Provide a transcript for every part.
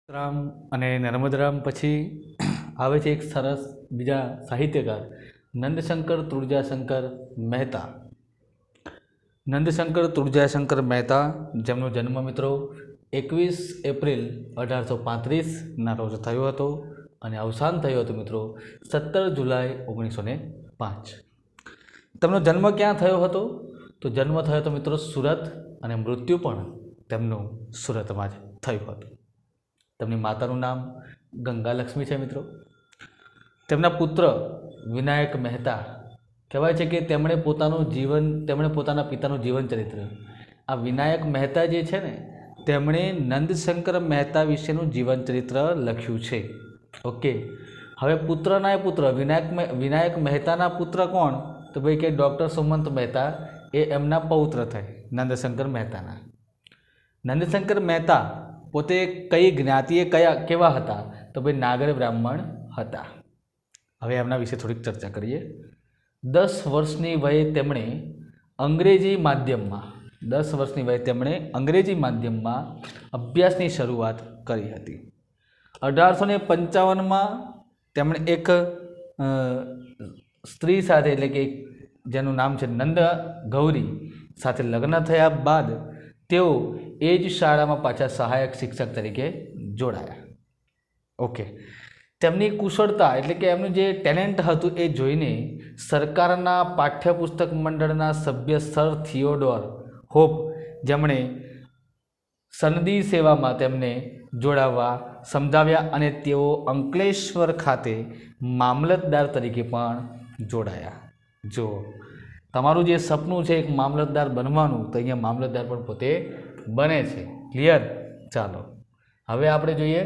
રામ અને નર્મદરામ પછી આવે છે એક સરસ બીજા સાહિત્યકાર નંદશંકર તુળજાશંકર મહેતા. નંદશંકર તુળજાશંકર મહેતા, જેમનો જન્મ મિત્રો 21 એપ્રિલ 1835ના રોજ થયો હતો અને અવસાન થયું હતું મિત્રો 17 જુલાઈ 1905. તેમનો જન્મ ક્યાં થયો હતો? તો જન્મ થયો હતો મિત્રો સુરત અને મૃત્યુ પણ તેમનું સુરતમાં જ થયું હતું. તેમની માતાનું નામ ગંગાલક્ષ્મી છે મિત્રો. તેમના પુત્ર વિનાયક મહેતા, કહેવાય છે કે તેમણે પોતાના પિતાનું જીવન ચરિત્ર, આ વિનાયક મહેતા જે છે ને, તેમણે નંદશંકર મહેતા વિશેનું જીવન ચરિત્ર લખ્યું છે. ઓકે, હવે પુત્ર વિનાયક મહેતાના પુત્ર કોણ? તો ભાઈ કે ડૉક્ટર સુમંત મહેતા, એ એમના પૌત્ર થાય નંદશંકર મહેતાના. નંદશંકર મહેતા પોતે કઈ જ્ઞાતિએ કેવા હતા? તો ભાઈ નાગર બ્રાહ્મણ હતા. હવે એમના વિશે થોડીક ચર્ચા કરીએ. 10 વર્ષની વયે તેમણે અંગ્રેજી માધ્યમમાં અભ્યાસની શરૂઆત કરી હતી. 1855માં તેમણે એક સ્ત્રી સાથે, એટલે કે જેનું નામ છે નંદ ગૌરી સાથે લગ્ન થયા બાદ તેઓ એ જ શાળામાં પાછા સહાયક શિક્ષક તરીકે જોડાયા. ઓકે, તેમની કુશળતા, એટલે કે એમનું જે ટેલેન્ટ હતું એ જોઈને સરકારના પાઠ્યપુસ્તક મંડળના સભ્ય સર થિયોડોર હોપ, જેમણે સનદી સેવામાં તેમને જોડાવા સમજાવ્યા અને તેઓ અંકલેશ્વર ખાતે મામલતદાર તરીકે પણ જોડાયા. જો તમારું જે સપનું છે એક મામલતદાર બનવાનું, તો અહીંયા મામલતદાર પણ પોતે બને છે. ક્લિયર? ચાલો હવે આપણે જોઈએ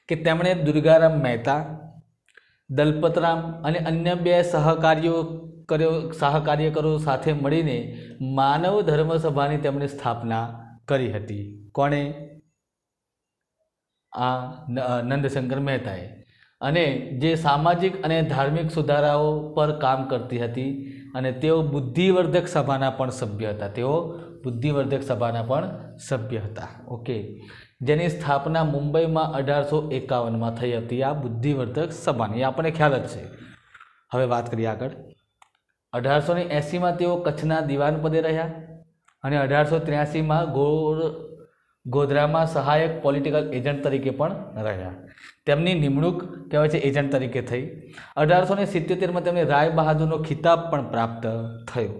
કે તેમણે દુર્ગારામ મહેતા, દલપતરામ અને અન્ય 2 સહકાર્યકરો સાથે મળીને માનવ ધર્મ સભાની તેમણે સ્થાપના કરી હતી. કોણે? આ નંદશંકર મહેતાએ. અને જે સામાજિક અને ધાર્મિક સુધારાઓ પર કામ કરતી હતી અને તેઓ બુદ્ધિવર્ધક સભાના પણ સભ્ય હતા. ઓકે, જેની સ્થાપના મુંબઈમાં 1851માં થઈ હતી. આ બુદ્ધિવર્ધક સભાની આપણને ખ્યાલ જ છે. હવે વાત કરીએ આગળ. 1880માં તેઓ કચ્છના દિવાન પદે રહ્યા અને 1883માં ગોધરામાં સહાયક પોલિટિકલ એજન્ટ તરીકે પણ રહ્યા. તેમની નિમણૂક કહેવાય છે એજન્ટ તરીકે થઈ. 1877માં તેમને રાય બહાદુરનો ખિતાબ પણ પ્રાપ્ત થયો.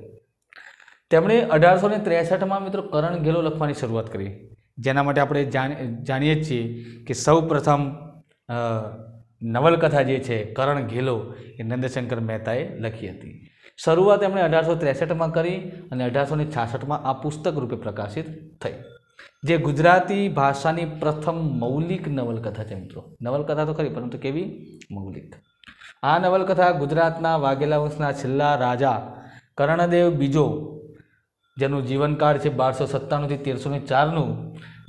તેમણે 1863માં મિત્રો કરણ ઘેલો લખવાની શરૂઆત કરી, જેના માટે આપણે જાણીએ છીએ કે સૌ પ્રથમ નવલકથા જે છે કરણ ઘેલો એ નંદશંકર મહેતાએ લખી હતી. શરૂઆત એમણે 1863માં કરી અને 1866માં આ પુસ્તક રૂપે પ્રકાશિત થઈ, જે ગુજરાતી ભાષાની પ્રથમ મૌલિક નવલકથા છે મિત્રો. નવલકથા તો ખરી, પરંતુ કેવી? મૌલિક. આ નવલકથા ગુજરાતના વાઘેલા વંશના છેલ્લા રાજા કર્ણદેવ બીજો, જેનું જીવનકાળ છે 1297થી 1304નું,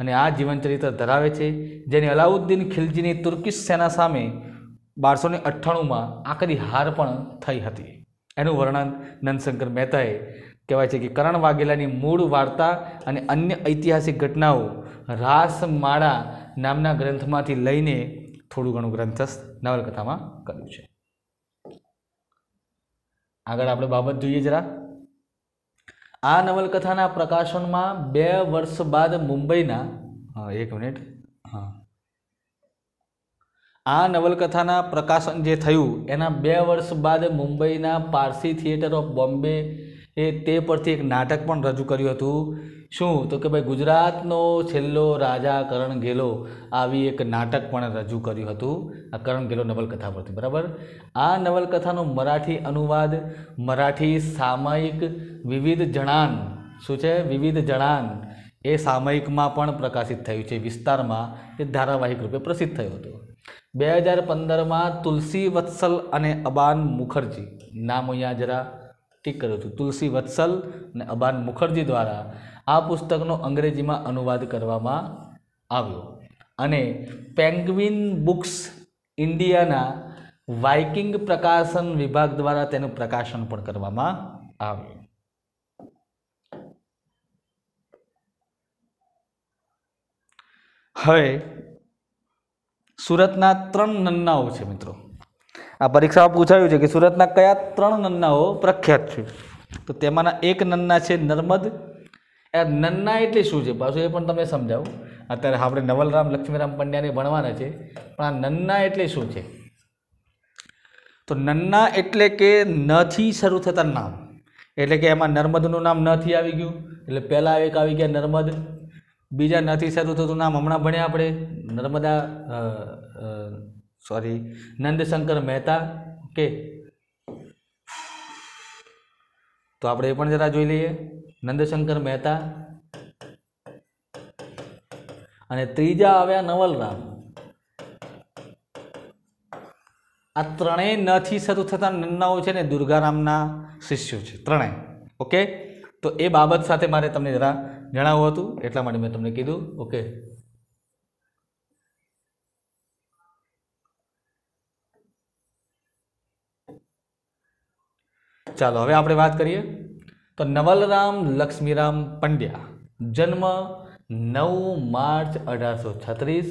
અને આ જીવનચરિત્ર ધરાવે છે, જેની અલાઉદ્દીન ખિલજીની તુર્કીશ સેના સામે 1298માં આકરી હાર પણ થઈ હતી. એનું વર્ણન નંદશંકર મહેતાએ, કહેવાય છે કે કરણ વાઘેલાની મૂળ વાર્તા અને અન્ય ઐતિહાસિક ઘટનાઓ રાસમાળા નામના ગ્રંથમાંથી લઈને થોડું ઘણું ગ્રંથસ્થ નવલકથામાં કર્યું છે. આગળ આપણે બાબત જોઈએ જરા. આ નવલકથાના પ્રકાશનમાં 2 વર્ષ બાદ મુંબઈના આ નવલકથાના પ્રકાશન જે થયું એના 2 વર્ષ બાદ મુંબઈના પારસી થિયેટર ઓફ બોમ્બે તે પરથી એક નાટક પણ રજૂ કર્યું હતું. શું? તો કે ભાઈ ગુજરાતનો છેલ્લો રાજા કરણ ઘેલો, આવી એક નાટક પણ રજૂ કર્યું હતું આ કરણ ઘેલો નવલકથા પરથી. બરાબર. આ નવલકથાનો મરાઠી અનુવાદ મરાઠી સામયિક વિવિધ જણાન, શું છે? વિવિધ જણાન, એ સામયિકમાં પણ પ્રકાશિત થયું છે. વિસ્તારમાં એ ધારાવાહિક રૂપે પ્રસિદ્ધ થયું હતું. 2015માં તુલસી વત્સલ અને અબાન મુખર્જી, નામ અહીંયા જરા ઠીક કર્યું હતું, તુલસી વત્સલ અને અબાન મુખર્જી દ્વારા આ પુસ્તકનો અંગ્રેજીમાં અનુવાદ કરવામાં આવ્યો અને પેંગ્વિન બુક્સ ઇન્ડિયાના વાઇકિંગ પ્રકાશન વિભાગ દ્વારા તેનું પ્રકાશન પણ કરવામાં આવ્યું. હવે સુરતના 3 નન્નાઓ છે મિત્રો। આ પરીક્ષામાં પૂછાયું છે કે સુરતના કયા 3 નન્નાઓ પ્રખ્યાત છે, તો તેમાંના એક નન્ના છે નર્મદ। આ નન્ના એટલે શું છે પાછું એ પણ તમને સમજાવું। અત્યારે આપણે નવલરામ લક્ષ્મીરામ પંડ્યાને ભણવાના છે, પણ આ નન્ના એટલે શું છે? તો નન્ના એટલે કે ન થી શરૂ થતા નામ, એટલે કે એમાં નર્મદનું નામ ન થી આવી ગયું, એટલે પહેલા એક આવી ગયા નર્મદ। બીજા ન થી શરૂ થતું નામ હમણાં ભણ્યા આપણે નર્મદા નંદશંકર મહેતા। ઓકે, તો આપણે એ પણ જરા જોઈ લઈએ, નંદશંકર મહેતા। અને ત્રીજા આવ્યા નવલરામ। આ ત્રણેય ન થી શરૂ થતા નન્નાઓ છે ને દુર્ગારામના શિષ્યો છે ત્રણેય। ઓકે, તો એ બાબત સાથે મારે તમને જરા જણાવવું હતું, એટલા માટે મેં તમને કીધું। ઓકે, ચાલો હવે આપણે વાત કરીએ। તો નવલરામ લક્ષ્મીરામ પંડ્યા, જન્મ 9 માર્ચ 1836,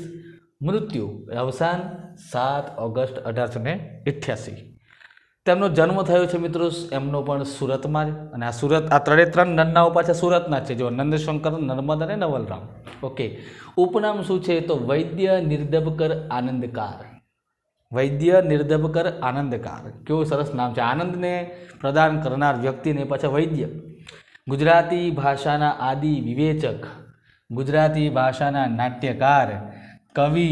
મૃત્યુ અવસાન 7 ઓગસ્ટ 1888। તેમનો જન્મ થયો છે મિત્રો એમનો પણ સુરતમાં જ, અને આ સુરત આ 3 નન્નાઓ પાછા સુરતના છે, જો નંદશંકર, નર્મદ અને નવલરામ। ઓકે, ઉપનામ શું છે? તો વૈદ્ય નિર્ધબકર આનંદકાર। વૈદ્ય નિર્ધબકર આનંદકાર, કેવું સરસ નામ છે। આનંદને પ્રદાન કરનાર વ્યક્તિને પાછા વૈદ્ય। ગુજરાતી ભાષાના આદિ વિવેચક, ગુજરાતી ભાષાના નાટ્યકાર, કવિ,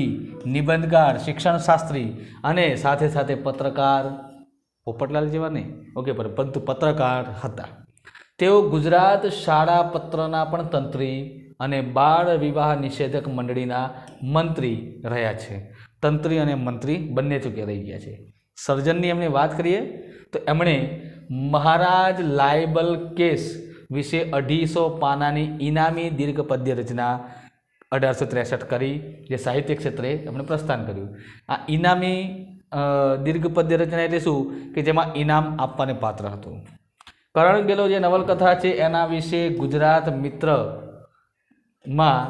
નિબંધકાર, શિક્ષણશાસ્ત્રી અને સાથે સાથે પત્રકાર, પોપટલાલ જેવા નહીં, ઓકે, પરંતુ પત્રકાર હતા। તેઓ ગુજરાત શાળા પત્રના પણ તંત્રી અને બાળ વિવાહ નિષેધક મંડળીના મંત્રી રહ્યા છે। તંત્રી અને મંત્રી બંને ચૂક્યા રહી ગયા છે। સર્જનની એમની વાત કરીએ તો એમણે મહારાજ લાયબલ કેસ વિશે 250 પાનાની ઇનામી દીર્ઘ પદ્ય રચના 1863 કરી, જે સાહિત્ય ક્ષેત્રે એમણે પ્રસ્થાન કર્યું। આ ઇનામી દીર્ઘ પદ્ય રચના એટલે શું કે જેમાં ઇનામ આપવાને પાત્ર હતું। કરણ ગેલો જે નવલકથા છે એના વિશે ગુજરાત મિત્રમાં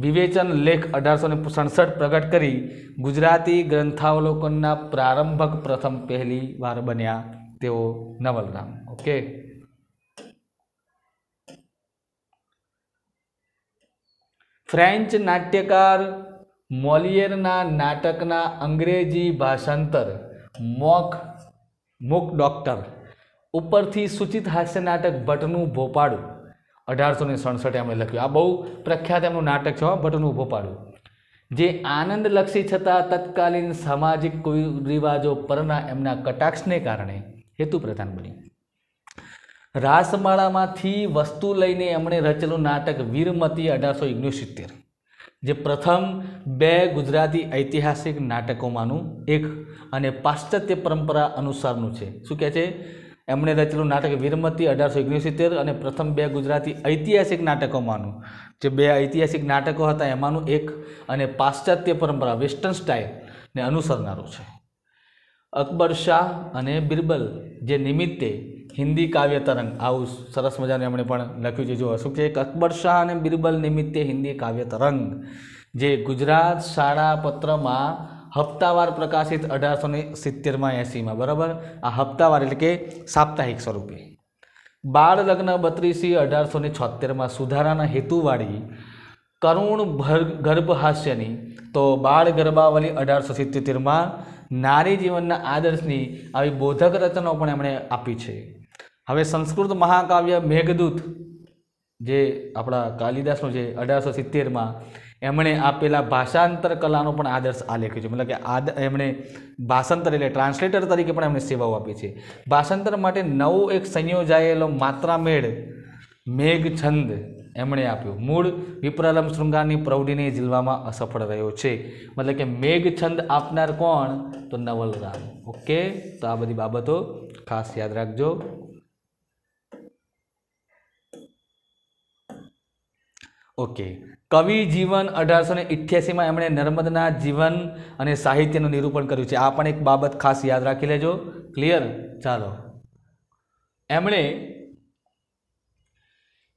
વિવેચન લેખ 1867 પ્રગટ કરી ગુજરાતી ગ્રંથાવલોકનના પ્રારંભક પ્રથમ પહેલી વાર બન્યા તેઓ નવલરામ। ઓકે, ફ્રેન્ચ નાટ્યકાર મોલિયરના નાટકના અંગ્રેજી ભાષાંતર મૂક ડોક્ટર ઉપરથી સૂચિત હાસ્ય નાટક ભટ્ટનું ભોપાળું 1867 એમણે લખ્યું। આ બહુ પ્રખ્યાત એમનું નાટક છે, ભટ્ટનું ભોપાળું, જે આનંદલક્ષી છતાં તત્કાલીન સામાજિક કુરિવાજો પરના એમના કટાક્ષને કારણે હેતુ પ્રધાન બન્યું। રાસમાળામાંથી વસ્તુ લઈને એમણે રચેલું નાટક વીરમતી 1869, જે પ્રથમ 2 ગુજરાતી ઐતિહાસિક નાટકોમાંનું એક અને પાશ્ચાત્ય પરંપરા અનુસારનું છે। શું કહે છે? એમણે રચેલું નાટક વીરમતી 1869 અને પ્રથમ 2 ગુજરાતી ઐતિહાસિક નાટકોમાંનું, જે 2 ઐતિહાસિક નાટકો હતા એમાંનું એક અને પાશ્ચાત્ય પરંપરા વેસ્ટર્ન સ્ટાઇલને અનુસરનારું છે। અકબર શાહ અને બિરબલ જે નિમિત્તે હિન્દી કાવ્ય તરંગ, આવું સરસ મજાનું એમણે પણ લખ્યું છે। જો શું છે? અકબર શાહ અને બિરબલ નિમિત્તે હિન્દી કાવ્ય તરંગ, જે ગુજરાત શાળા પત્રમાં હપ્તાવાર પ્રકાશિત 1870માં 80માં, બરાબર। આ હપ્તાવાર એટલે કે સાપ્તાહિક સ્વરૂપે। બાળ લગ્ન 32 1876માં સુધારાના હેતુવાળી કરુણ ગર્ભહાસ્યની, તો બાળ ગર્ભાવલી 1877માં નારી જીવનના આદર્શની આવી બોધક રચનાઓ પણ એમણે આપી છે। હવે સંસ્કૃત મહાકાવ્ય મેઘદૂત જે આપણા કાલિદાસનું છે 1870માં એમણે આપેલા ભાષાંતર કલાનો પણ આદર્શ આલેખ્યો છે, મતલબ કે એમણે ભાષાંતર એટલે ટ્રાન્સલેટર તરીકે પણ એમણે સેવાઓ આપી છે। ભાષાંતર માટે નવો એક સંયોજાયેલો માત્રામેળ મેઘછંદ એમણે આપ્યો। મૂળ વિપ્રલંબ શૃંગારની પ્રૌઢિને ઝીલવામાં અસફળ રહ્યો છે, મતલબ કે મેઘછંદ આપનાર કોણ? તો નવલરામ। ઓકે, તો આ બધી બાબતો ખાસ યાદ રાખજો। ઓકે, કવિ જીવન 1888માં એમણે નર્મદના જીવન અને સાહિત્યનું નિરૂપણ કર્યું છે। આ પણ એક બાબત ખાસ યાદ રાખી લેજો। ક્લિયર? ચાલો, એમણે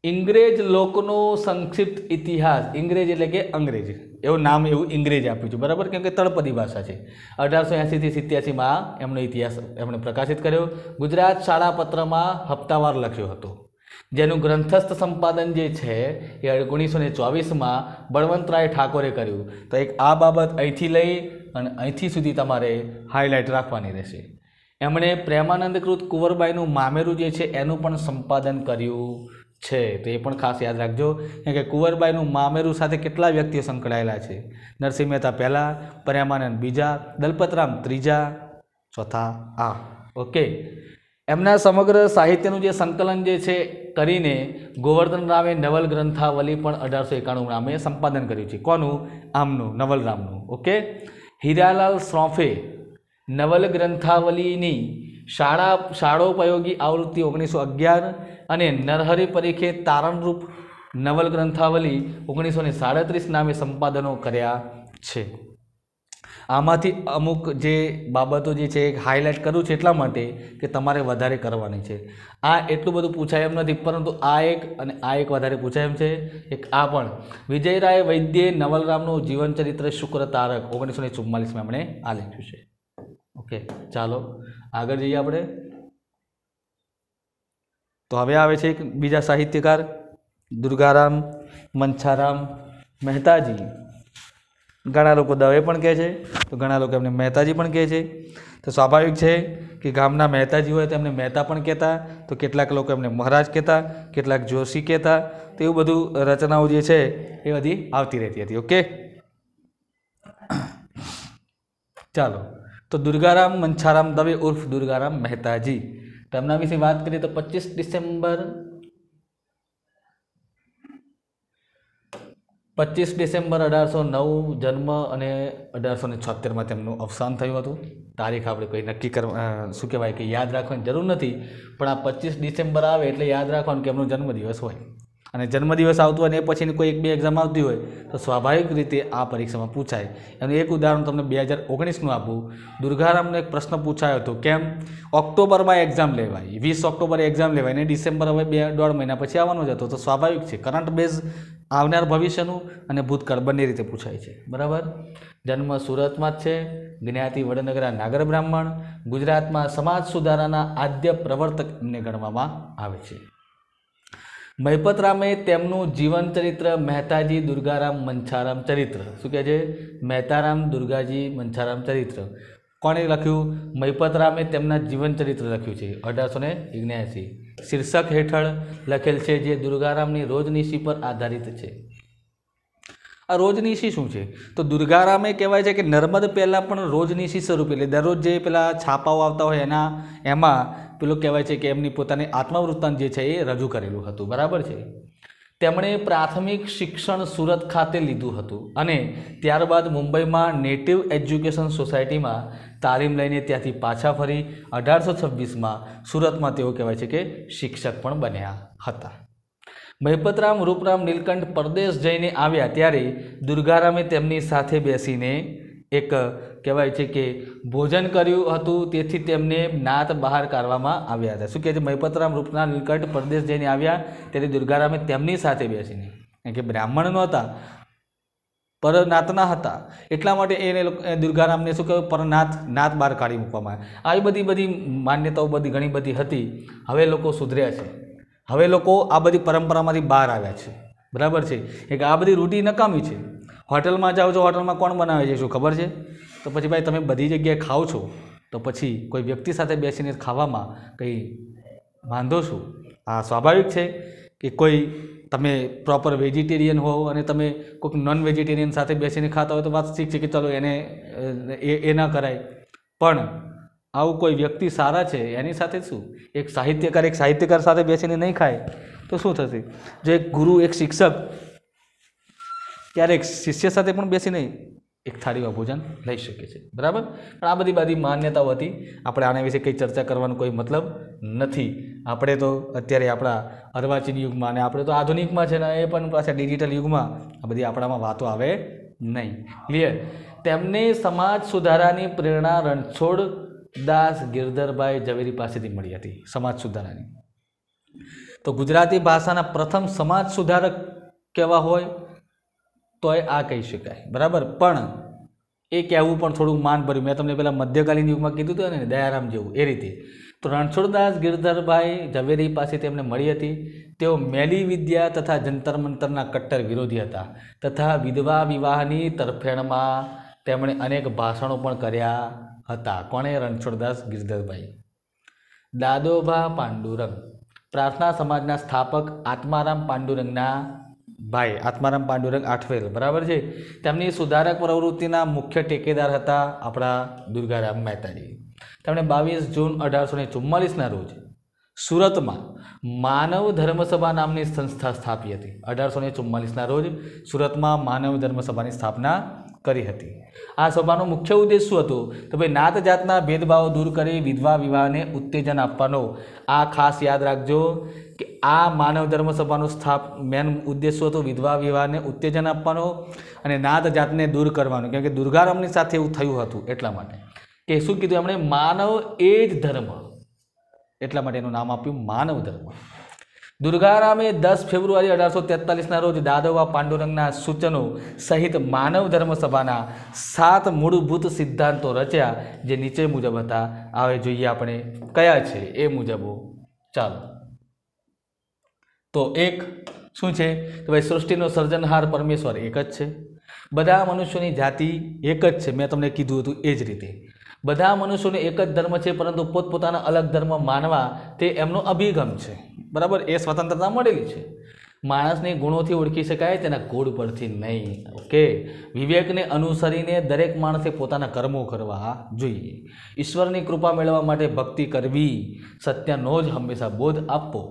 ઇંગ્રેજ લોકનો સંક્ષિપ્ત ઇતિહાસ, ઇંગ્રેજ એટલે કે અંગ્રેજ, એવું નામ એવું અંગ્રેજે આપ્યું છે, બરાબર, કેમ કે તળપદી ભાષા છે. 1880 થી 87 એમનો ઇતિહાસ એમણે પ્રકાશિત કર્યો. ગુજરાત શાળા પત્રમાં હપ્તાવાર લખ્યો હતો, જેનું ગ્રંથસ્થ સંપાદન જે છે એ 1924 બળવંતરાય ઠાકોરે કર્યું. તો એક આ બાબત અહીંથી લઈ અને અહીંથી સુધી તમારે હાઇલાઇટ રાખવાની રહેશે. એમણે પ્રેમાનંદકૃત કુંવરબાઈનું મામેરું જે છે એનું પણ સંપાદન કર્યું છે, તો એ પણ ખાસ યાદ રાખજો, કેમ કે કુંવરબાઈનું મામેરું સાથે કેટલા વ્યક્તિઓ સંકળાયેલા છે. નરસિંહ મહેતા પહેલા, પ્રેમાનંદ બીજા, દલપતરામ ત્રીજા, ચોથા આ. ઓકે, એમના સમગ્ર સાહિત્યનું જે સંકલન જે છે કરીને ગોવર્ધન રામે નવલ ગ્રંથાવલી પણ 1891 સંપાદન કર્યું છે. કોનું? આમનું, નવલરામનું. ઓકે, હીરાલાલ શ્રોફે નવલ ગ્રંથાવલીની શાળોપયોગી આવૃત્તિ 1911 અને નરહરિ પરીખે તારણરૂપ નવલ ગ્રંથાવલી 1937 નામે સંપાદનો કર્યા છે. આમાંથી અમુક જે બાબતો જે છે એ હાઇલાઇટ કરું છું એટલા માટે કે તમારે વધારે કરવાની છે. આ એટલું બધું પૂછાય એમ નથી, પરંતુ આ એક અને આ એક વધારે પૂછાય એમ છે. એક આ પણ વિજયરાય વૈદ્યે નવલરામનું જીવનચરિત્ર શુક્ર તારક 1944 એમણે આ લખ્યું છે. ઓકે, ચાલો આગળ જઈએ આપણે. તો હવે આવે છે એક બીજા સાહિત્યકાર દુર્ગારામ મંછારામ મહેતાજી. ઘણા લોકો દવે પણ કહે છે, તો ઘણા લોકો એમને મહેતાજી પણ કહે છે. તો સ્વાભાવિક છે કે ગામના મહેતાજી હોય તો એમને મહેતા પણ કહેતા, તો કેટલાક લોકો એમને મહારાજ કહેતા, કેટલાક જોશી કહેતા. તો એવું બધું રચનાઓ જે છે એ બધી આવતી રહેતી હતી. ઓકે, ચાલો. તો દુર્ગારામ મંછારામ દવે ઉર્ફ દુર્ગારામ મહેતાજી, તેમના વિશે વાત કરીએ તો 25 ડિસેમ્બર 1809 જન્મ અને 1876 તેમનું અવસાન થયું હતું. તારીખ આપણે કોઈ નક્કી શું કહેવાય કે યાદ રાખવાની જરૂર નથી, પણ આ 25 ડિસેમ્બર આવે એટલે યાદ રાખવાનું કે એમનો જન્મદિવસ હોય, અને જન્મદિવસ આવતો હોય અને એ પછીની કોઈ 1-2 એક્ઝામ આવતી હોય તો સ્વાભાવિક રીતે આ પરીક્ષામાં પૂછાય. એનું એક ઉદાહરણ તમને 2019નું આપું. દુર્ગારામનો એક પ્રશ્ન પૂછાયો હતો, કેમ ઓક્ટોબરમાં એક્ઝામ લેવાય, 20 ઓક્ટોબરે એક્ઝામ લેવાય અને ડિસેમ્બર હવે 2.5 મહિના પછી આવવાનો જ હતો. તો સ્વાભાવિક છે, કરંટ બેઝ આવનાર ભવિષ્યનું અને ભૂતકાળ બંને રીતે પૂછાય છે, બરાબર. જન્મ સુરતમાં જ છે, જ્ઞાતિ વડનગરા નાગર બ્રાહ્મણ. ગુજરાતમાં સમાજ સુધારાના આદ્ય પ્રવર્તક એમને ગણવામાં આવે છે. મહિપતરામે તેમનું જીવન ચરિત્ર મહેતાજી દુર્ગારામ મંછારામ ચરિત્ર, શું કહે છે? મહેતારામ દુર્ગાજી મંછારામ ચરિત્ર કોણે લખ્યું? મહિપતરામે તેમના જીવન ચરિત્ર લખ્યું છે 1879. શીર્ષક હેઠળ લખેલ છે, જે દુર્ગારામની રોજનીશી પર આધારિત છે. આ રોજનીશી શું છે? તો દુર્ગારામે કહેવાય છે કે નર્મદ પહેલાં પણ રોજનીશી સ્વરૂપે, એટલે દરરોજ જે પેલા છાપાઓ આવતા હોય એમાં પેલું કહેવાય છે કે એમની પોતાની આત્મવૃત્તાંત જે છે એ રજૂ કરેલું હતું, બરાબર છે. તેમણે પ્રાથમિક શિક્ષણ સુરત ખાતે લીધું હતું અને ત્યારબાદ મુંબઈમાં નેટિવ એજ્યુકેશન સોસાયટીમાં તાલીમ લઈને ત્યાંથી પાછા ફરી 1826માં સુરતમાં તેઓ કહેવાય છે કે શિક્ષક પણ બન્યા હતા. મહિપતરામ રૂપરામ નીલકંઠ પરદેશ જઈને આવ્યા ત્યારે દુર્ગારામે તેમની સાથે બેસીને એક કહેવાય છે કે ભોજન કર્યું હતું, તેથી તેમને જ્ઞાત બહાર કાઢવામાં આવ્યા હતા. શું કહે છે? મહિપતરામ રૂપરામ નીલકંઠ પરદેશ જઈને આવ્યા ત્યારે દુર્ગારામે તેમની સાથે બેસીને, કે બ્રાહ્મણ નહોતા, પરનાથના હતા, એટલા માટે એને દુર્ગારામને શું કહ્યું? નાત બહાર કાઢી મૂકવામાં આવી બધી માન્યતાઓ ઘણી બધી હતી. હવે લોકો સુધર્યા છે, હવે લોકો આ બધી પરંપરામાંથી બહાર આવ્યા છે, બરાબર છે. એક આ બધી રૂઢી નકામી છે. હોટલમાં જાઓ છો, હોટલમાં કોણ બનાવે છે શું ખબર છે? તો પછી ભાઈ તમે બધી જગ્યાએ ખાઓ છો તો પછી કોઈ વ્યક્તિ સાથે બેસીને ખાવામાં કંઈ વાંધો શું? આ સ્વાભાવિક છે કે કોઈ તમે પ્રોપર વેજીટેરિયન હો અને તમે કોઈક નોન વેજીટેરિયન સાથે બેસીને ખાતા હોય તો વાત ઠીક છે કે ચલો એને એ ના કરાય, પણ આવું કોઈ વ્યક્તિ સારા છે એની સાથે શું? એક સાહિત્યકાર સાથે બેસીને નહીં ખાય તો શું થશે? જો એક ગુરુ, એક શિક્ષક ક્યારેક શિષ્ય સાથે પણ બેસીને એક થાળીમાં ભોજન લઈ શકે છે, બરાબર. પણ આ બધી માન્યતાઓ હતી. આપણે આના વિશે કંઈ ચર્ચા કરવાનો કોઈ મતલબ નથી. આપણે તો અત્યારે આપણા અર્વાચીન યુગમાં અને આપણે તો આધુનિકમાં છે ને એ પણ પાછા ડિજિટલ યુગમાં આ બધી આપણામાં વાતો આવે નહીં. ક્લિયર? તેમને સમાજ સુધારાની પ્રેરણા રણછોડ દાસ ગિરધરભાઈ ઝવેરી પાસેથી મળી હતી, સમાજ સુધારાની. તો ગુજરાતી ભાષાના પ્રથમ સમાજ સુધારક કેવા હોય તોય આ કહી શકાય, બરાબર. પણ એ કહેવું પણ થોડું માન ભર્યું. મેં તમને પહેલાં મધ્યકાલીન યુગમાં કીધું હતું ને, દયારામ જેવું, એ રીતે. તો રણછોડદાસ ગિરધરભાઈ ઝવેરી પાસે તેમને મળી હતી. તેઓ મેલી વિદ્યા તથા જંતર મંતરના કટ્ટર વિરોધી હતા તથા વિધવા વિવાહની તરફેણમાં તેમણે અનેક ભાષણો પણ કર્યા હતા. કોણે? રણછોડદાસ ગિરધરભાઈ. દાદોબા પાંડુરંગ પ્રાર્થના સમાજના સ્થાપક આત્મારામ પાંડુરંગના ભાઈ, આત્મારામ પાંડુરંગ આઠવેલ, બરાબર છે. તેમની સુધારક પ્રવૃત્તિના મુખ્ય ટેકેદાર હતા આપણા દુર્ગારામ મહેતાજી. તેમણે 22 જૂન 1844ના રોજ સુરતમાં માનવ ધર્મસભા નામની સંસ્થા સ્થાપી હતી. 1844ના રોજ સુરતમાં માનવ ધર્મસભાની સ્થાપના કરી હતી. આ સભાનો મુખ્ય ઉદ્દેશ શું હતો? તો ભાઈ નાત જાતના ભેદભાવો દૂર કરી વિધવા વિવાહને ઉત્તેજન આપવાનો. આ ખાસ યાદ રાખજો કે આ માનવ ધર્મસભાનો મેન ઉદ્દેશ શું હતો? વિધવા વિવાહને ઉત્તેજન આપવાનો અને નાત જાતને દૂર કરવાનો. કેમ કે દુર્ગારામની સાથે એવું થયું હતું, એટલા માટે કે શું કીધું એમણે? માનવ એ જ ધર્મ, એટલા માટે એનું નામ આપ્યું માનવ ધર્મ. દુર્ગારામે 10 ફેબ્રુઆરી 1843ના રોજ દાદોબા પાંડુરંગના સૂચનો સહિત માનવ ધર્મ સભાના 7 મૂળભૂત સિદ્ધાંતો રચ્યા, જે નીચે મુજબ હતા. હવે જોઈએ આપણે કયા છે એ મુજબો. ચાલો, તો એક શું છે? તો ભાઈ સૃષ્ટિનો સર્જનહાર પરમેશ્વર એક જ છે. બધા મનુષ્યોની જાતિ એક જ છે. મેં તમને કીધું હતું એ જ રીતે બધા મનુષ્યોને એક જ ધર્મ છે, પરંતુ પોતપોતાના અલગ ધર્મ માનવા તે એમનો અભિગમ છે, બરાબર. એ સ્વતંત્રતા મળેલી છે. માણસને ગુણોથી ઓળખી શકાય, તેના ગુણ પરથી નહીં. ઓકે. વિવેકને અનુસરીને દરેક માણસે પોતાના કર્મો કરવા જોઈએ. ઈશ્વરની કૃપા મેળવવા માટે ભક્તિ કરવી, સત્યનો જ હંમેશા બોધ આપવો.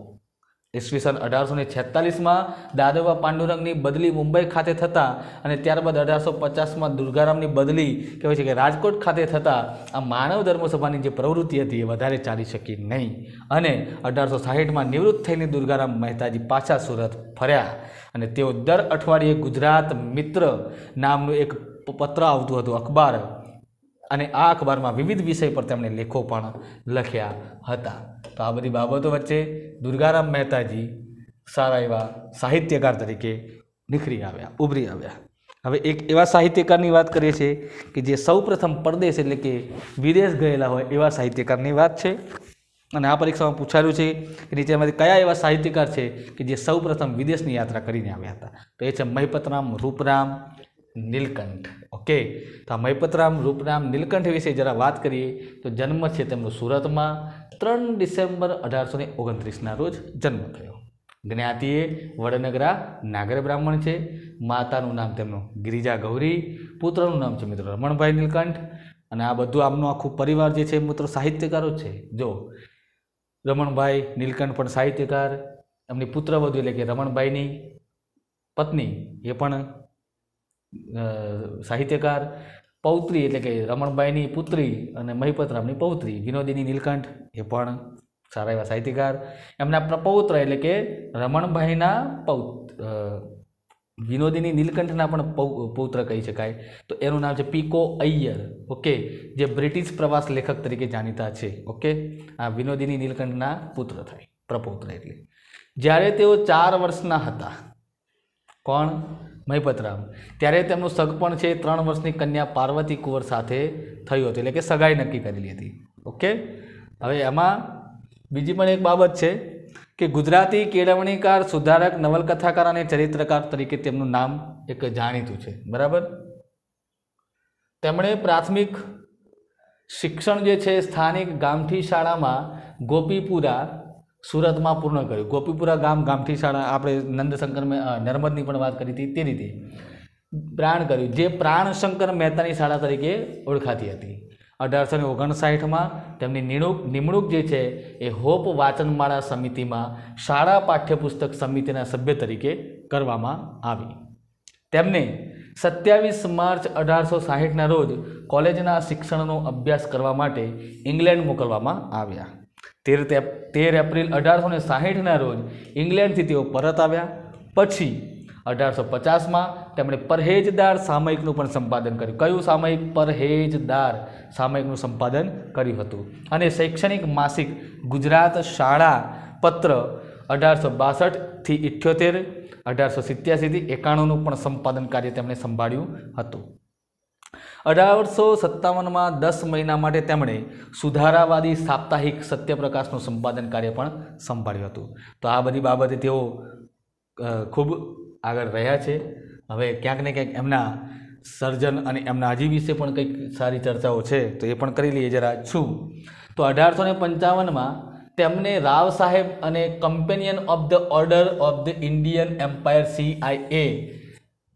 ઈસવીસન 1846માં દાદોબા પાંડુરંગની બદલી મુંબઈ ખાતે થતાં અને ત્યારબાદ 1850માં દુર્ગારામની બદલી કહેવાય છે કે રાજકોટ ખાતે થતાં આ માનવ ધર્મસભાની જે પ્રવૃત્તિ હતી એ વધારે ચાલી શકી નહીં. અને 1860માં નિવૃત્ત થઈને દુર્ગારામ મહેતાજી પાછા સુરત ફર્યા અને તેઓ દર અઠવાડિયે ગુજરાત મિત્ર નામનું એક પત્ર આવતું હતું, અખબાર, અને આ અખબારમાં વિવિધ વિષય પર તેમણે લેખો પણ લખ્યા હતા. તો આ બધી બાબતો વચ્ચે દુર્ગારામ મહેતાજી સારા એવા સાહિત્યકાર તરીકે ઉભરી આવ્યા. હવે એક એવા સાહિત્યકારની વાત કરીએ છીએ કે જે સૌપ્રથમ પરદેશ એટલે કે વિદેશ ગયેલા હોય એવા સાહિત્યકારની વાત છે. અને આ પરીક્ષામાં પૂછાયેલું છે કે નીચેમાંથી કયા એવા સાહિત્યકાર છે કે જે સૌપ્રથમ વિદેશની યાત્રા કરીને આવ્યા હતા? તો એ છે મહિપતરામ રૂપરામ નીલકંઠ. ઓકે. તો આ મહિપતરામ રૂપરામ નીલકંઠ વિશે જરા વાત કરીએ તો જન્મ છે તેમનો સુરતમાં. 3 ડિસેમ્બર 1829ના રોજ જન્મ થયો. જ્ઞાતિએ વડનગરા નાગર બ્રાહ્મણ છે. માતાનું નામ તેમનું ગિરિજા ગૌરી, પુત્રનું નામ છે મિત્રો રમણભાઈ નીલકંઠ. અને આ બધું આમનું આખું પરિવાર જે છે મિત્રો સાહિત્યકારો છે. જો રમણભાઈ નીલકંઠ પણ સાહિત્યકાર, એમની પુત્રવધુ એટલે કે રમણભાઈની પત્ની એ પણ સાહિત્યકાર, પૌત્રી એટલે કે રમણભાઈની પુત્રી અને મહિપતરામની પૌત્રી વિનોદિની નીલકંઠ એ પણ સારા એવા સાહિત્યકાર. એમના પ્રપૌત્ર એટલે કે રમણભાઈના વિનોદિની નીલકંઠના પણ પૌત્ર કહી શકાય. તો એનું નામ છે પીકો અય્યર. ઓકે. જે બ્રિટિશ પ્રવાસ લેખક તરીકે જાણીતા છે. ઓકે. આ વિનોદિની નીલકંઠના પુત્ર થાય, પ્રપૌત્ર એટલે. જ્યારે તેઓ 4 વર્ષના હતા, કોણ? મહિપતરામ, ત્યારે તેમનું સગપણ છે 3 વર્ષની કન્યા પાર્વતી કુંવર સાથે થયું હતું, એટલે કે સગાઈ નક્કી કરેલી હતી. ઓકે. હવે એમાં બીજી પણ એક બાબત છે કે ગુજરાતી કેળવણીકાર, સુધારક, નવલકથાકાર અને ચરિત્રકાર તરીકે તેમનું નામ એક જાણીતું છે, બરાબર. તેમણે પ્રાથમિક શિક્ષણ જે છે સ્થાનિક ગામઠી શાળામાં ગોપીપુરા સુરતમાં પૂર્ણ કર્યું. ગોપીપુરા ગામઠી શાળા આપણે નંદશંકર નર્મદની પણ વાત કરી હતી તે રીતે પ્રાણ કર્યું, જે પ્રાણશંકર મહેતાની શાળા તરીકે ઓળખાતી હતી. 1859માં તેમની નિમણૂક જે છે એ હોપ વાચનમાળા સમિતિમાં શાળા પાઠ્યપુસ્તક સમિતિના સભ્ય તરીકે કરવામાં આવી. તેમને 27 માર્ચ 1860ના રોજ કોલેજના શિક્ષણનો અભ્યાસ કરવા માટે ઇંગ્લેન્ડ મોકલવામાં આવ્યા. 13 એપ્રિલ 1860ના રોજ ઇંગ્લેન્ડથી તેઓ પરત આવ્યા. પછી 1850માં તેમણે પરહેજદાર સામયિકનું પણ સંપાદન કર્યું. કયું સામયિક? પરહેજદાર સામયિકનું સંપાદન કર્યું હતું. અને શૈક્ષણિક માસિક ગુજરાત શાળા પત્ર 1862થી 78, 1887 થી 91નું પણ સંપાદન કાર્ય તેમણે સંભાળ્યું હતું। 1857માં 10 મહિના માટે તેમણે સુધારાવાદી સાપ્તાહિક સત્યપ્રકાશનું સંપાદન કાર્ય પણ સંભાળ્યું હતું। તો આ બધી બાબતે તેઓ ખૂબ આગળ રહ્યા છે। હવે ક્યાંક ને ક્યાંક એમના સર્જન અને એમના આજી વિશે પણ કંઈક સારી ચર્ચાઓ છે, તો એ પણ કરી લઈએ જરા છું। તો 1855માં તેમને રાવ સાહેબ અને companion of the order of the Indian Empire CIA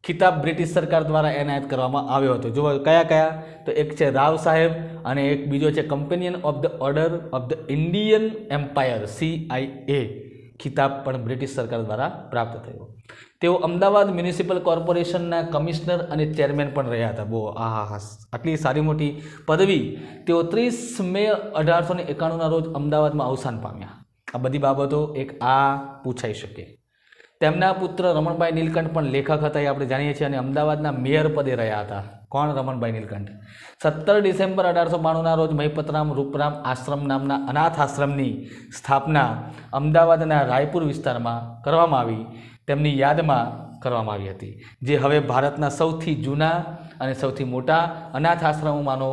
ખિતાબ બ્રિટિશ સરકાર દ્વારા એનાયત કરવામાં આવ્યો હતો। જો કયા કયા, તો એક છે રાવ સાહેબ અને એક બીજો છે companion of the order of the Indian Empire CIA ખિતાબ પણ બ્રિટિશ સરકાર દ્વારા પ્રાપ્ત થયો। તેઓ અમદાવાદ મ્યુનિસિપલ કોર્પોરેશનના કમિશનર અને ચેરમેન પણ રહ્યા હતા। બહુ આટલી સારી મોટી પદવી તેઓ 30 મે 1891ના રોજ અમદાવાદમાં અવસાન પામ્યા। આ બધી બાબતો એક પૂછાઈ શકે। તેમના પુત્ર રમણભાઈ નીલકંઠ પણ લેખક હતા, એ આપણે જાણીએ છીએ, અને અમદાવાદના મેયર પદે રહ્યા હતા। કોણ? રમણભાઈ નીલકંઠ। 17 ડિસેમ્બર 1892ના રોજ મહિપતરામ રૂપરામ આશ્રમ નામના અનાથ આશ્રમની સ્થાપના અમદાવાદના રાયપુર વિસ્તારમાં કરવામાં આવી, તેમની યાદમાં કરવામાં આવી હતી, જે હવે ભારતના સૌથી જૂના અને સૌથી મોટા અનાથ આશ્રમોમાંનો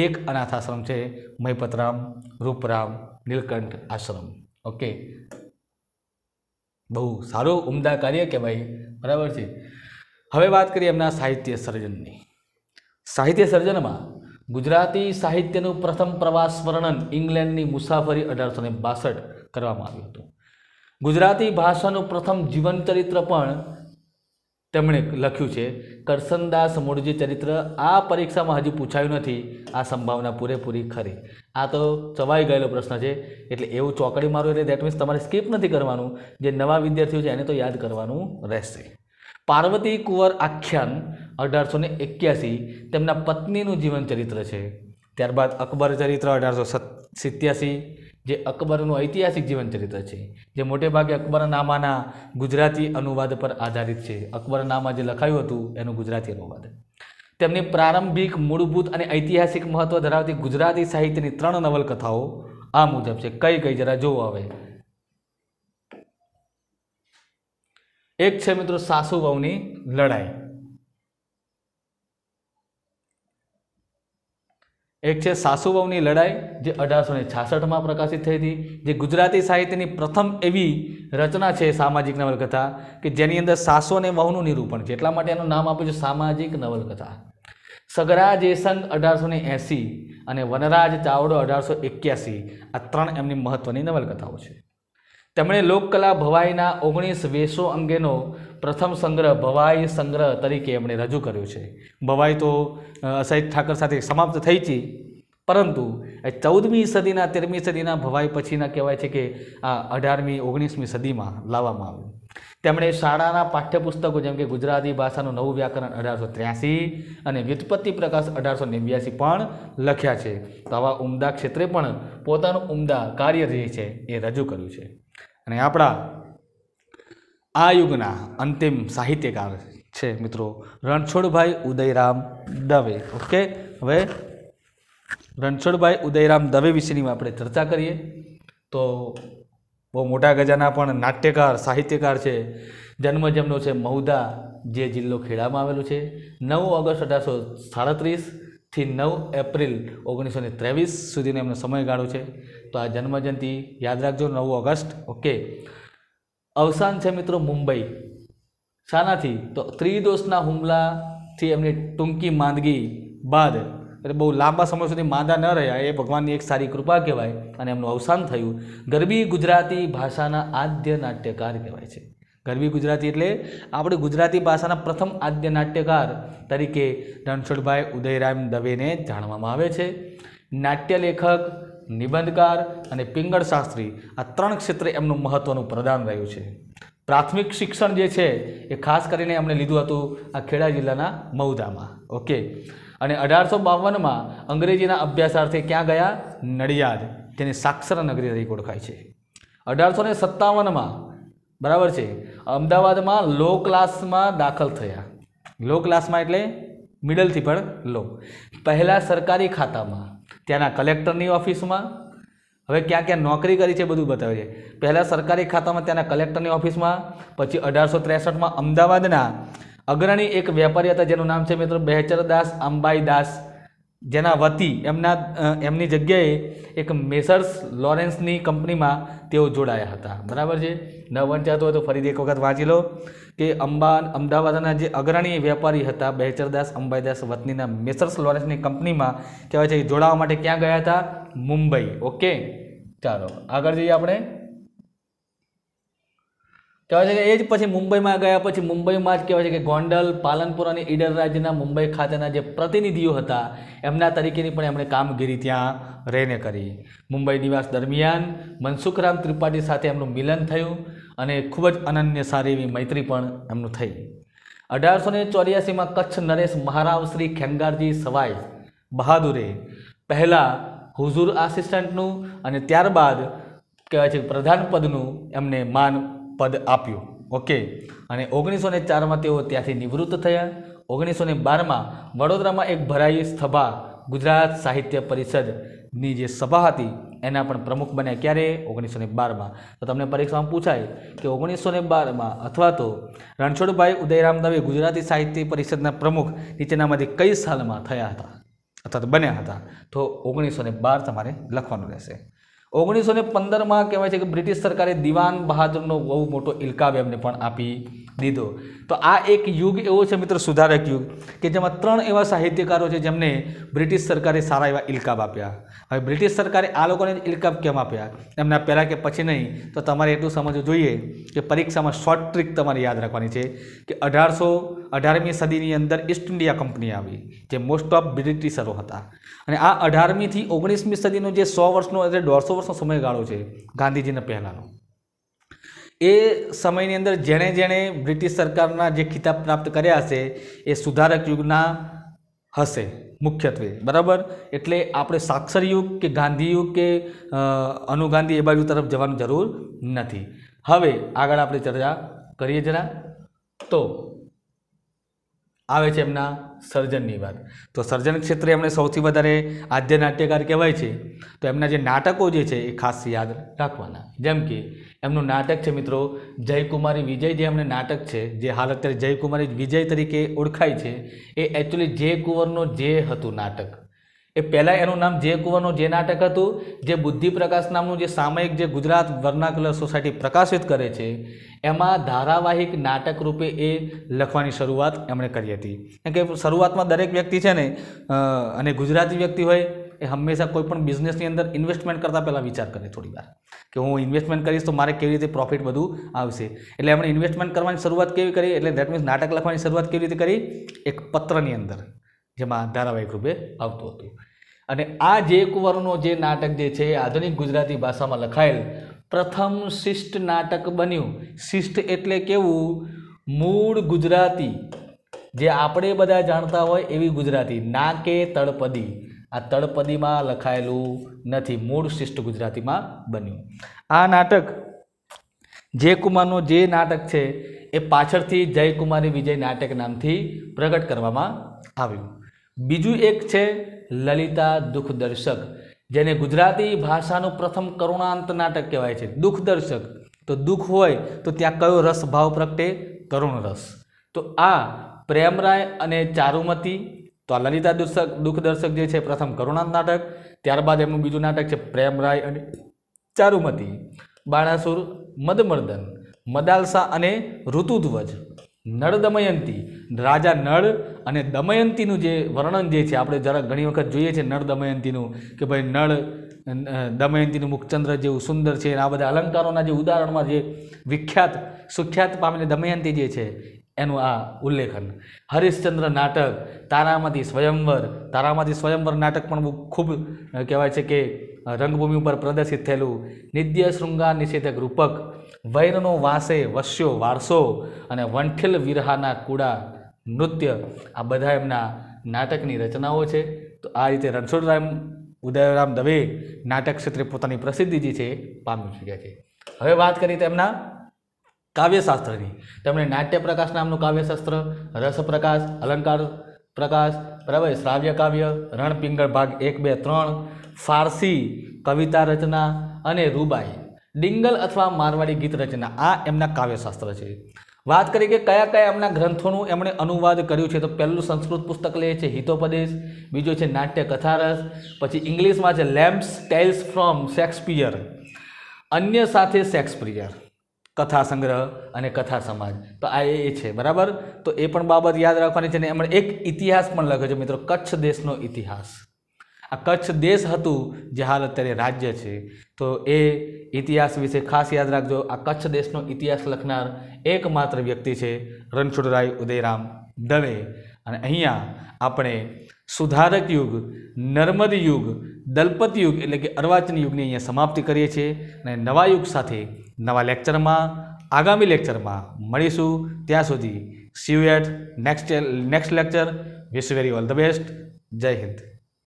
એક અનાથ આશ્રમ છે, મહિપતરામ રૂપરામ નીલકંઠ આશ્રમ। ઓકે, બહુ સારું ઉમદા કાર્ય કહેવાય, બરાબર છે। હવે વાત કરીએ એમના સાહિત્ય સર્જનની। સાહિત્ય સર્જનમાં ગુજરાતી સાહિત્યનું પ્રથમ પ્રવાસ વર્ણન ઇંગ્લેન્ડની મુસાફરી 1862 કરવામાં આવ્યું હતું। ગુજરાતી ભાષાનું પ્રથમ જીવન ચરિત્ર પણ તેમણે લખ્યું છે, કરસનદાસ મૂળજી ચરિત્ર। આ પરીક્ષામાં હજી પૂછાયું નથી, આ સંભાવના પૂરેપૂરી ખરી। આ તો ચવાઈ ગયેલો પ્રશ્ન છે, એટલે એવું ચોકડી મારો એટલે દેટ મીન્સ તમારે સ્કીપ નથી કરવાનું, જે નવા વિદ્યાર્થીઓ છે એને તો યાદ કરવાનું રહેશે। પાર્વતી કુંવર આખ્યાન 1881 તેમના પત્નીનું જીવન ચરિત્ર છે। ત્યારબાદ અકબર ચરિત્ર 1887, જે અકબરનું ઐતિહાસિક જીવન ચરિત્ર છે, જે મોટે ભાગે અકબરનામાના ગુજરાતી અનુવાદ પર આધારિત છે। અકબરનામા જે લખાયું હતું એનું ગુજરાતી અનુવાદ। તેમની પ્રારંભિક, મૂળભૂત અને ઐતિહાસિક મહત્વ ધરાવતી ગુજરાતી સાહિત્યની 3 નવલકથાઓ આ મુજબ છે। કઈ કઈ જરા જોવો હવે। એક છે મિત્રો સાસુ વહુની લડાઈ, એક છે સાસુ વહુની લડાઈ, જે 1866માં પ્રકાશિત થઈ હતી, જે ગુજરાતી સાહિત્યની પ્રથમ એવી રચના છે સામાજિક નવલકથા કે જેની અંદર સાસુ અને વહુનું નિરૂપણ છે, એટલા માટે એનું નામ આપ્યું છે સામાજિક નવલકથા। સગરા જયસંગ 1880 અને વનરાજ ચાવડો 1881 આ 3 એમની મહત્વની નવલકથાઓ છે। તેમણે લોકકલા ભવાઈના 19 વેશો અંગેનો પ્રથમ સંગ્રહ ભવાઈ સંગ્રહ તરીકે એમણે રજૂ કર્યો છે। ભવાઈ તો સહિત ઠાકર સાથે સમાપ્ત થઈ છે, પરંતુ 14મી સદીના 13મી સદીના ભવાઈ પછીના કહેવાય છે કે આ 18મી 19મી સદીમાં લાવવામાં આવ્યું। તેમણે શાળાના પાઠ્યપુસ્તકો જેમ કે ગુજરાતી ભાષાનું નવું વ્યાકરણ 1883 અને વ્યુત્પત્તિ પ્રકાશ 1889 પણ લખ્યા છે। તો આવા ઉમદા ક્ષેત્રે પણ પોતાનું ઉમદા કાર્ય જે છે એ રજૂ કર્યું છે। અને આપણા આ યુગના અંતિમ સાહિત્યકાર છે મિત્રો રણછોડભાઈ ઉદયરામ દવે। ઓકે, હવે રણછોડભાઈ ઉદયરામ દવે વિશેની આપણે ચર્ચા કરીએ તો બહુ મોટા ગજાના પણ નાટ્યકાર સાહિત્યકાર છે। જન્મ જેમનો છે મહુધા, જે જિલ્લો ખેડામાં આવેલું છે। 9 ઓગસ્ટ 1837 થી 9 એપ્રિલ 1923 સુધીનો એમનો સમયગાળો છે। તો આ જન્મજયંતિ યાદ રાખજો, 9 ઓગસ્ટ। ઓકે, અવસાન છે મિત્રો મુંબઈ। શાનાથી? તો ત્રિદોષના હુમલાથી એમની ટૂંકી માંદગી બાદ, એટલે બહુ લાંબા સમય સુધી માંદા ન રહ્યા, એ ભગવાનની એક સારી કૃપા કહેવાય, અને એમનું અવસાન થયું। ગરબી ગુજરાતી ભાષાના આદ્ય નાટ્યકાર કહેવાય છે। ગરબી ગુજરાતી એટલે આપણે ગુજરાતી ભાષાના પ્રથમ આદ્ય નાટ્યકાર તરીકે રણછોડભાઈ ઉદયરામ દવેને જાણવામાં આવે છે। નાટ્ય લેખક, નિબંધકાર અને પિંગળ શાસ્ત્રી આ 3 ક્ષેત્રે એમનું મહત્વનું પ્રદાન રહ્યું છે। પ્રાથમિક શિક્ષણ જે છે એ ખાસ કરીને એમણે લીધું હતું આ ખેડા જિલ્લાના મહુધામાં। ઓકે, અને 1852માં અંગ્રેજીના અભ્યાસાર્થે ક્યાં ગયા? નડિયાદ, જેની સાક્ષર નગરી તરીકે ઓળખાય છે। 1857માં બરાબર છે અમદાવાદમાં લો ક્લાસમાં દાખલ થયા। લો ક્લાસમાં એટલે મિડલથી પણ લો। પહેલાં સરકારી ખાતામાં, ત્યાંના કલેક્ટરની ઓફિસમાં, હવે ક્યાં ક્યાં નોકરી કરી છે બધું બતાવે છે। પહેલાં સરકારી ખાતામાં ત્યાંના કલેક્ટરની ઓફિસમાં, પછી 1863માં અમદાવાદના અગ્રણી એક વેપારી હતા જેનું નામ છે મિત્રો બહેચરદાસ અંબાઈદાસ, જેના વતી એમની જગ્યાએ એક મેસર્સ લોરેન્સની કંપનીમાં તેઓ જોડાયા હતા। બરાબર છે, ન વંચાતું હોય તો ફરીથી એક વખત વાંચી લો કે અમદાવાદના જે અગ્રણી વેપારી હતા બહેચરદાસ અંબાઈદાસ વતનીના મેસર્સ લોરેન્સની કંપનીમાં કહેવાય છે જોડાવા માટે ક્યાં ગયા હતા? મુંબઈ। ઓકે, ચાલો આગળ જઈએ આપણે। કહેવાય છે કે એ જ પછી મુંબઈમાં ગયા પછી મુંબઈમાં જ કહેવાય છે કે ગોંડલ, પાલનપુર અને ઈડર રાજ્યના મુંબઈ ખાતેના જે પ્રતિનિધિઓ હતા એમના તરીકેની પણ એમણે કામગીરી ત્યાં રહીને કરી। મુંબઈ નિવાસ દરમિયાન મનસુખરામ ત્રિપાઠી સાથે એમનું મિલન થયું અને ખૂબ જ અનન્ય સારી એવી મૈત્રી પણ એમનું થઈ। 1884માં કચ્છ નરેશ મહારાવ શ્રી ખેંગારજી સવાઈ બહાદુરે પહેલાં હુઝુર આસિસ્ટન્ટનું અને ત્યારબાદ કહેવાય છે પ્રધાન પદનું એમને માન પદ આપ્યું। ઓકે, અને 1904માં તેઓ ત્યાંથી નિવૃત્ત થયા। 1912માં વડોદરામાં એક ભરાઈ સભા ગુજરાત સાહિત્ય પરિષદની જે સભા હતી એના પણ પ્રમુખ બન્યા। ક્યારે? 1912માં। તો તમને પરીક્ષામાં પૂછાય કે 1912માં અથવા તો રણછોડભાઈ ઉદયરામ દવે ગુજરાતી સાહિત્ય પરિષદના પ્રમુખ નીચેનામાંથી કઈ સાલમાં થયા હતા અથવા તો બન્યા હતા? તો 1912 તમારે લખવાનું રહેશે। 1915માં કહેવાય છે કે બ્રિટિશ સરકારે દિવાન બહાદુરનો બહુ મોટો ઇલકાબ એમને પણ આપી દીધો। તો આ એક યુગ એવો છે મિત્રો સુધારક યુગ કે જેમાં 3 એવા સાહિત્યકારો છે જેમને બ્રિટિશ સરકારે સારા એવા ઇલકાબ આપ્યા। હવે બ્રિટિશ સરકારે આ લોકોને ઇલકાબ કેમ આપ્યા એમના પહેલાં કે પછી નહીં, તો તમારે એટલું સમજવું જોઈએ કે પરીક્ષામાં શોર્ટ ટ્રીક તમારે યાદ રાખવાની છે કે 18મી સદીની અંદર ઈસ્ટ ઇન્ડિયા કંપની આવી જે મોસ્ટ ઓફ બ્રિટિશરો હતા, અને આ 18મી થી 19મી સદીનો જે 100 વર્ષનો એટલે 150 વર્ષનો સમયગાળો છે ગાંધીજીના પહેલાંનો, એ સમયની અંદર જેણે જેણે બ્રિટિશ સરકારના જે ખિતાબ પ્રાપ્ત કર્યા હશે એ સુધારક યુગના હશે મુખ્યત્વે। બરાબર, એટલે આપણે સાક્ષર યુગ કે ગાંધી યુગ કે અનુગાંધી એ બાજુ તરફ જવાની જરૂર નથી। હવે આગળ આપણે ચર્ચા કરીએ જરા। તો આવે છે એમના સર્જનની વાત। તો સર્જન ક્ષેત્રે એમણે સૌથી વધારે આદ્ય નાટ્યકાર કહેવાય છે, તો એમના જે નાટકો જે છે એ ખાસ યાદ રાખવાના। જેમ કે એમનું નાટક છે મિત્રો જયકુમારી વિજય, જે એમને નાટક છે જે હાલ અત્યારે જયકુમારી વિજય તરીકે ઓળખાય છે, એ એકચ્યુઅલી જે કુંવરનો જે હતું નાટક, એ પહેલાં એનું નામ જે કુંવરનો જે નાટક હતું, જે બુદ્ધિપ્રકાશ નામનું જે સામયિક જે ગુજરાત વર્નાક્યુલર સોસાયટી પ્રકાશિત કરે છે એમાં ધારાવાહિક નાટક રૂપે એ લખવાની શરૂઆત એમણે કરી હતી। કેમ કે શરૂઆતમાં દરેક વ્યક્તિ છે ને અને ગુજરાતી વ્યક્તિ હોય એ હંમેશા કોઈ પણ બિઝનેસની અંદર ઇન્વેસ્ટમેન્ટ કરતાં પહેલાં વિચાર કરે થોડી વાર કે હું ઇન્વેસ્ટમેન્ટ કરીશ તો મારે કેવી રીતે પ્રોફિટ બધું આવશે। એટલે એમણે ઇન્વેસ્ટમેન્ટ કરવાની શરૂઆત કેવી કરી, એટલે દેટ મીન્સ નાટક લખવાની શરૂઆત કેવી રીતે કરી? એક પત્રની અંદર જેમાં ધારાવાહિક રૂપે આવતું હતું। અને આ જે કુંવરનો જે નાટક જે છે એ આધુનિક ગુજરાતી ભાષામાં લખાયેલ પ્રથમ શિષ્ટ નાટક બન્યું। શિષ્ટ એટલે કેવું? મૂળ ગુજરાતી, જે આપણે બધા જાણતા હોય એવી ગુજરાતી, ના કે તળપદી। આ તળપદીમાં લખાયેલું નથી, મૂળ શિષ્ટ ગુજરાતીમાં બન્યું। આ નાટક જે કુમારનો જે નાટક છે એ પાછળથી જયકુમારી વિજય નાટક નામથી પ્રગટ કરવામાં આવ્યું। બીજું એક છે લલિતા દુઃખદર્શક, જેને ગુજરાતી ભાષાનું પ્રથમ કરુણાંત નાટક કહેવાય છે। દુઃખદર્શક, તો દુઃખ હોય તો ત્યાં કયો રસ ભાવ પ્રગટે? કરુણ રસ। તો આ પ્રેમરાય અને ચારુમતી, તો આ લલિતા દુઃખદર્શક જે છે પ્રથમ કરુણાંત નાટક, ત્યારબાદ એમનું બીજું નાટક છે પ્રેમરાય અને ચારુમતી, બાણાસુર, મદમર્દન, મદાલસા અને ઋતુધ્વજ, નળ દમયંતી, રાજા નળ અને દમયંતીનું જે વર્ણન જે છે આપણે જરા ઘણી વખત જોઈએ છે નળ દમયંતીનું કે ભાઈ નળ દમયંતીનું મુખચંદ્ર જેવું સુંદર છે, આ બધા અલંકારોના જે ઉદાહરણમાં જે વિખ્યાત સુખ્યાત પામેલી દમયંતી જે છે એનું આ ઉલ્લેખન। હરિશ્ચંદ્ર નાટક, તારામતી સ્વયંવર નાટક પણ ખૂબ કહેવાય છે કે રંગભૂમિ ઉપર પ્રદર્શિત થયેલું। નિત્ય શૃંગાર નિષેધક રૂપક, વૈરનો વાસે વસ્યો વારસો અને વંઠેલ વિરહાના કુડા નૃત્ય, આ બધા એમના નાટકની રચનાઓ છે। તો આ રીતે રણછોડરામ ઉદયરામ દવે નાટક ક્ષેત્રે પોતાની પ્રસિદ્ધિ જે છે પામી ચૂક્યા છે। હવે વાત કરીએ તેમના કાવ્યશાસ્ત્રની। તેમણે નાટ્ય પ્રકાશ નામનું કાવ્યશાસ્ત્ર, રસ પ્રકાશ, અલંકાર પ્રકાશ, बराबर। श्राव्य काव्य, रणपिंगळ भाग 1, 2, 3, फारसी कविता रचना अने रूबाई, डिंगल अथवा मारवाड़ी गीत रचना आ एमना काव्यशास्त्र छे। बात करिए कि कया कया एमना ग्रंथों एमणे अनुवाद कर्युं छे तो पहलू संस्कृत पुस्तक ले छे हितोपदेश, बीजो छे नाट्य कथारस, पछी इंग्लिश में छे लैम्प्स टेल्स फ्रॉम शेक्सपियर, अन्य साथे शेक्सपियर, कथा संग्रह अने कथा समाज। तो आ ए छे बराबर। तो ए पण बाबत याद राखवानी छे। एमणे एक इतिहास पण लख्यो छे मित्रों, कच्छ देशनो इतिहास। आ कच्छ देश हतुं जे हाल अत्यारे राज्य छे, तो ए इतिहास विषे खास याद राखजो। आ कच्छ देशनो इतिहास लखनार एकमात्र व्यक्ति छे रणछोड़राय उदयराम दवे। अने अहींया आपणे सुधारक युग, नर्मद युग, दलपत युग एटले के अर्वाचीन युगनी अहींया समाप्ति करीए छीए। अने नवा युग साथे नवा लेक्चरमां, आगामी लेक्चरमां मळीशुं। त्यां सुधी see you at next lecture. Wish very all the best. जय हिंद।